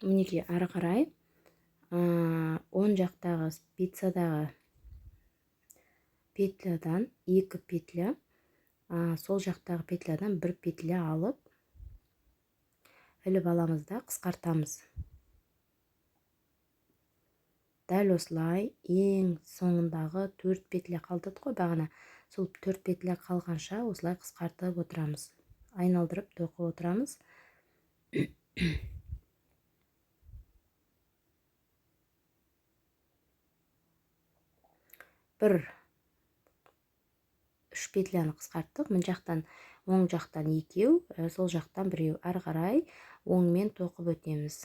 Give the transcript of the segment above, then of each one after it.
Мінекей ары қарай оң жақтағы спицадағы петлядан 2 петля, сол жақтағы петлядан 1 петля алып іліп аламыз да қысқартамыз. Дәл осылай ең соңындағы 4 петля қалдыды ғой бағана. Сол 4 петля қалғанша осылай қысқартып отырамыз. Айналдырып тоқып отырамыз. Бір 3 петляны қысқарттық. Мына жақтан оң жақтан 2, сол жақтан 1. Ары қарай оңмен тоқып өтеміз.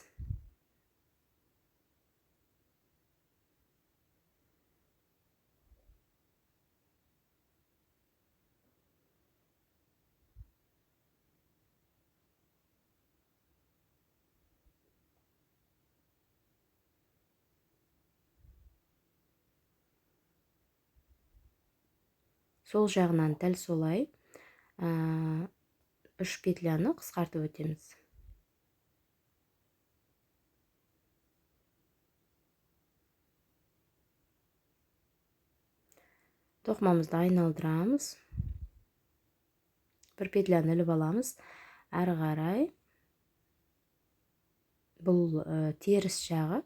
Сол жағынан дәл солай 3 петляны қысқартып өтеміз. Тоқымамызды айналдырамыз. 1 петляны іліп аламыз. Ары қарай бұл теріс жағы,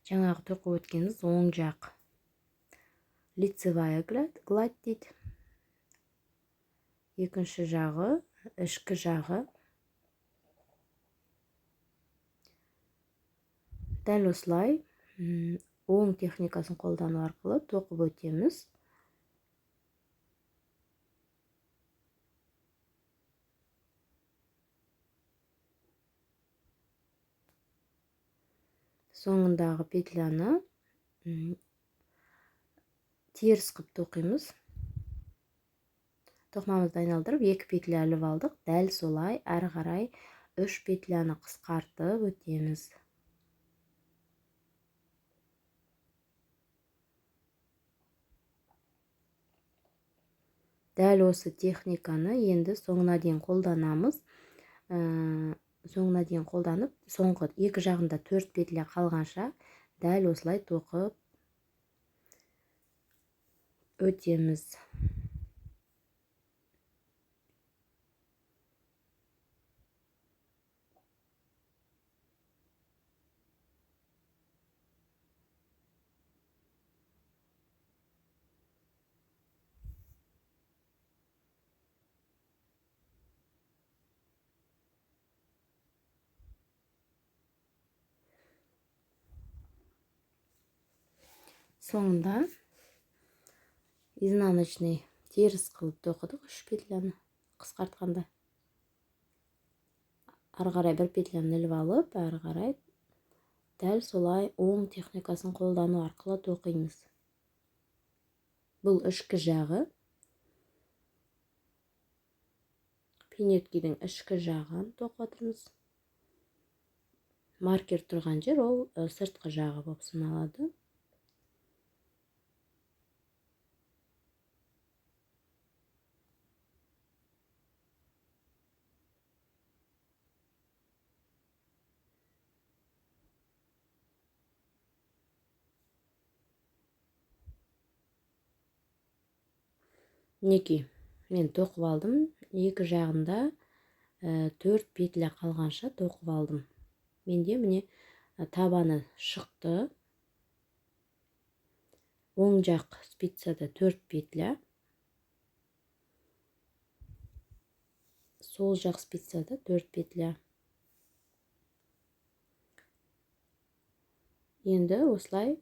жаңағы тоқып өткеніміз оң жақ. Лицевая гладь дейді. Екінші жағы, ішкі жағы. Дәл осылай оң техникасын қолдану арқылы тоқып өтеміз. Соңындағы петляны теріс қып тоқимыз. Тоқымамызды айналдырып 2 петля іліп алдық. Дәл солай ары қарай 3 петляны қысқартып өтеміз. Дәл осы техниканы енді соңына дейін қолданамыз. Соңына дейін қолданып, соңғы 2 жағында 4 петля қалғанша дәл осылай тоқып өтеміз. Соңында изнаночный теріс қылып тоқыдық 3 петляны қысқартқанда. Ары қарай 1 петляны іліп алып, ары қарай дәл солай оң техникасын қолдану арқылы тоқимыз. Бұл ішкі жағы. Пинеткидің ішкі жағын тоқып отырмыз. Маркер тұрған жер ол сыртқы жағы болып саналады. Мінекей, мен тоқып алдым. Екі жағында 4 петля қалғанша тоқып алдым. Менде міне табаны шықты. Оң жақ спицада 4 петля. Сол жақ спицада 4 петля. Енді осылай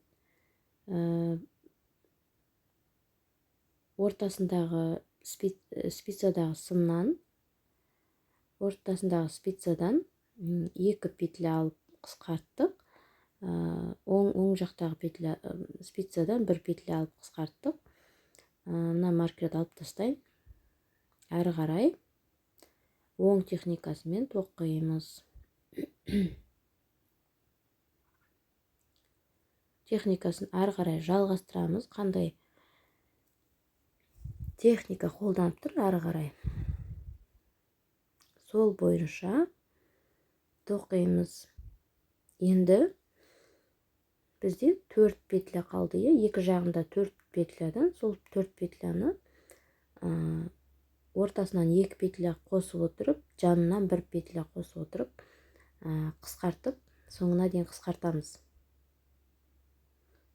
ортасындағы спицадағы сымнан, ортасындағы спицадан 2 петля алып қысқарттық. Оң жақтағы спицадан 1 петля алып қысқарттық. Мына маркерді алып тастайын. Әрі қарай оң техникасымен тоқимыз. Техникасын әрі қарай жалғастырамыз. Қандай техника қолданып тұр, әрі қарай сол бойынша тоқимыз. Енді бізде 4 петля қалды. Екі жағында 4 петлядан сол 4 петляны ортасынан 2 петля қосып отырып, жанынан 1 петля қосып отырып, қысқартып, соңына дейін қысқартамыз.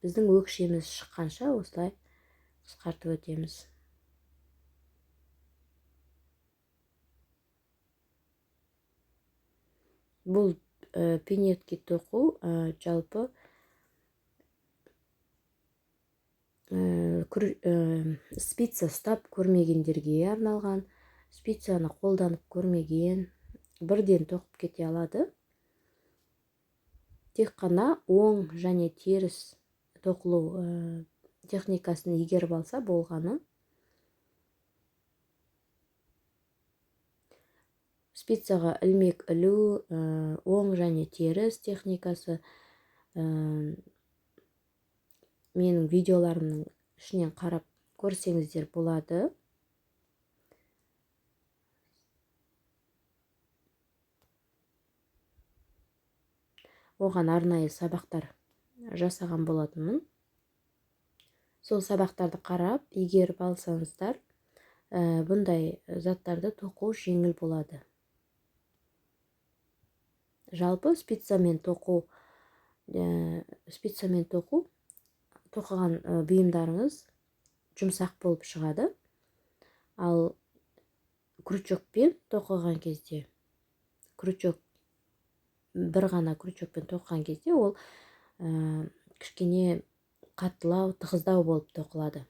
Біздің өкшеміз шыққанша осылай қысқартып өтеміз. Бұл пинетки тоқу жалпы спица ұстап көрмегендерге арналған, спицаны қолданып көрмеген, бірден тоқып кете алады. Тек қана оң және теріс тоқылу техникасын игеріп алса болғаны. Спицаға ілмек ілу, оң және теріс техникасы менің видеоларымның ішінен қарап көрсеңіздер болады. Оған арнайы сабақтар жасаған болатынмын. Сол сабақтарды қарап, игеріп алсаңыздар, бұндай заттарды тоқу жеңіл болады. Жалпы спицамен тоқыған бұйымдарыңыз жұмсақ болып шығады. Ал крючокпен тоқыған кезде, бір ғана крючокпен тоқыған кезде ол кішкене қаттылау, тығыздау болып тоқылады.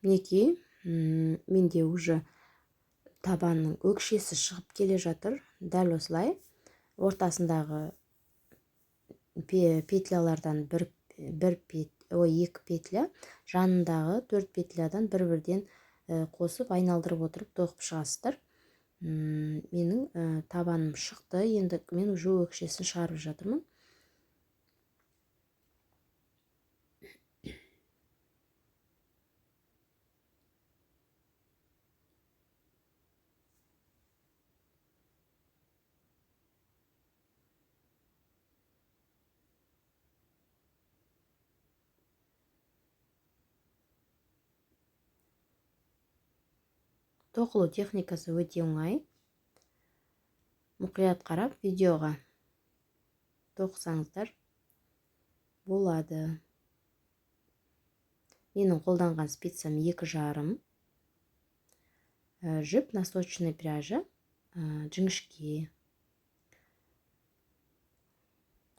Мінекей, менде уже табанның өкшесі шығып келе жатыр. Дәл осылай ортасындағы петлялардан 2 петля, жанындағы 4 петлядан бір-бірден қосып, айналдырып отырып тоқып шығасыздар. Менің табаным шықты. Енді мен уже өкшесін шығарып жатырмын. Тоқылу техникасы өте оңай. Мұқият қарап, видеоға тоқысаңыздар болады. Менің қолданған спицам 2,5. Жіп носочной пряжа, жіңішке.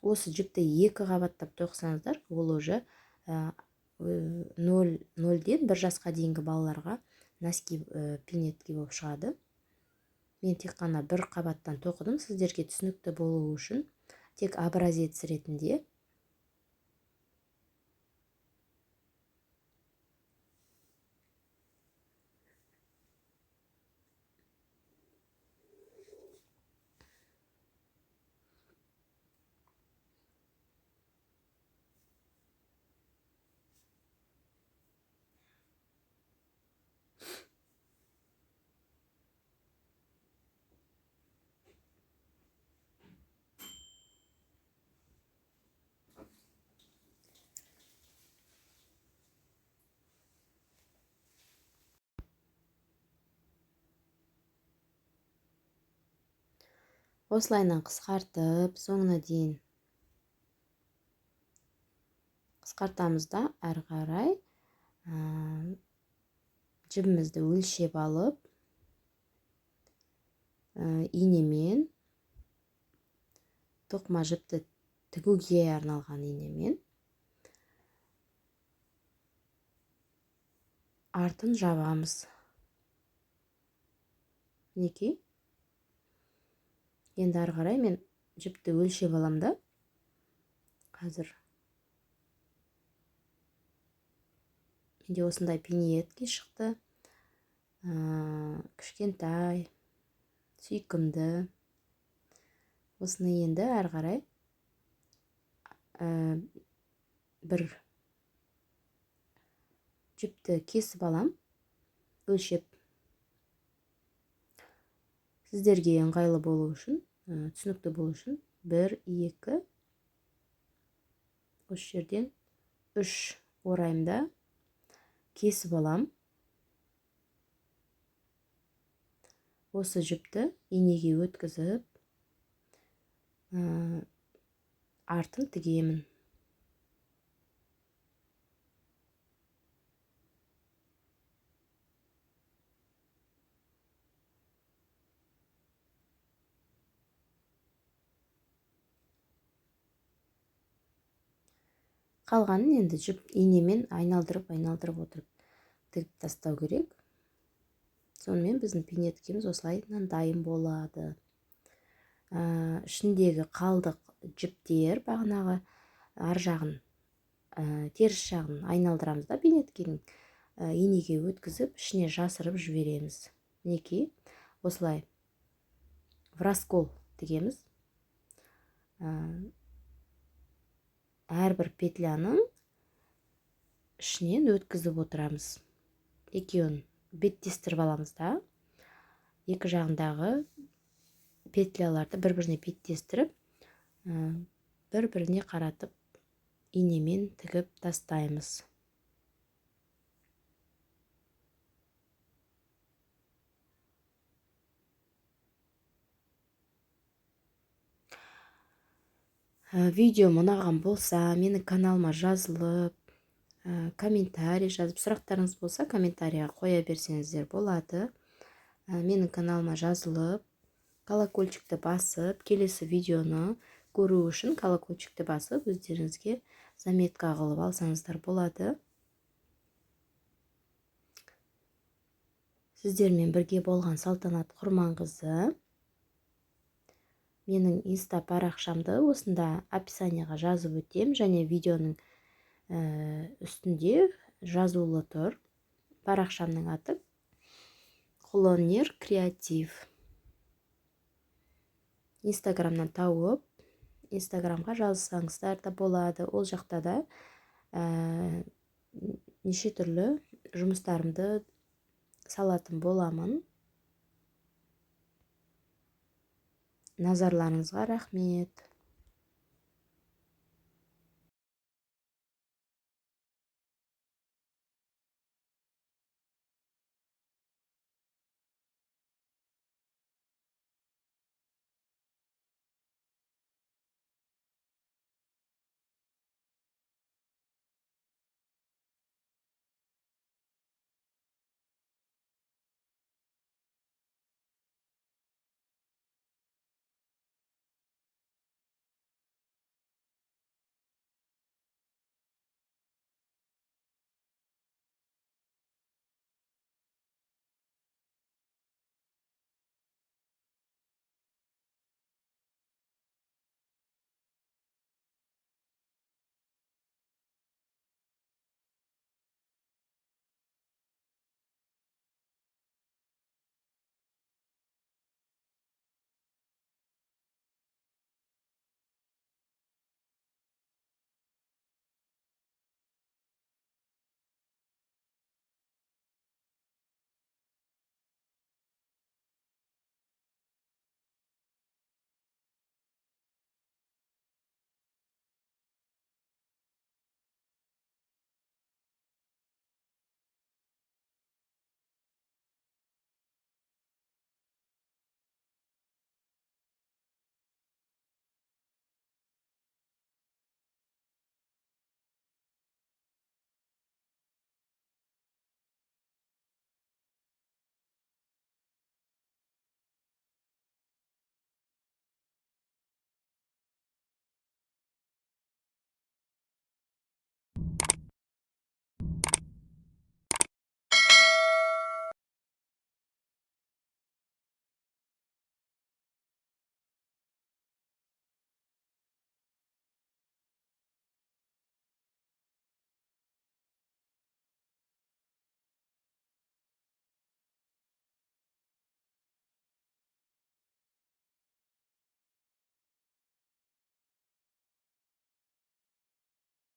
Осы жіпті 2 қабаттап тоқысаңыздар, ол уже 0-ден 1 жасқа дейінгі балаларға носки пинетки болып шығады. Мен тек қана 1 қабаттан тоқыдым, сіздерге түсінікті болу үшін, тек образец ретінде. Осылайынан қысқартып, соңына дейін қысқартамыз да, әрі қарай жібімізді өлшеп алып, инемен, тоқыма жіпті тігуге арналған инемен артын жабамыз. Мінекей. Енді ары қарай мен жіпті өлшеп аламда. Қазір менде осындай пинетки шықты. Кішкентай, сүйкімді. Осыны енді ары қарай бір жіпті кесіп алам, өлшеп. Сіздерге ыңғайлы болу үшін, түсінікті болу үшін 1, 2, осы жерден 3 орайымда кесіп алам. Осы жіпті инеге өткізіп, артын тігемін. Қалғанын енді жіп инемен айналдырып отырып тігіп тастау керек. Сонымен біздің пинеткеміз осылайынан дайын болады. Ішіндегі қалдық жіптер бағанағы ар жағын, теріс жағын айналдырамыз да пинеткенің, инеге өткізіп, ішіне жасырып жібереміз. Мінекей, осылай в раскол тігеміз. Әрбір петляның ішінен өткізіп отырамыз. Екеуін беттестіріп аламыз да, екі жағындағы петляларды бір-біріне беттестіріп, бір-біріне қаратып инемен тігіп тастаймыз. Видео ұнаған болса, менің каналыма жазылып, комментарий жазып, сұрақтарыңыз болса, комментарийға қоя берсеңіздер болады. Менің каналыма жазылып, колокольчикті басып, келесі видеоны көру үшін колокольчикті басып, өздеріңізге заметка қылып алсаңыздар болады. Сіздермен бірге болған Салтанат Құрманқызы. Менің инста парақшамды осында описанияға жазып өтем, және видеоның үстінде жазулы тұр. Парақшамның аты Қолөнер креатив. Инстаграмнан тауып, инстаграмға жазсаңыздар да болады. Ол жақта да неше түрлі жұмыстарымды салатын боламын. Назарларыңызға рахмет.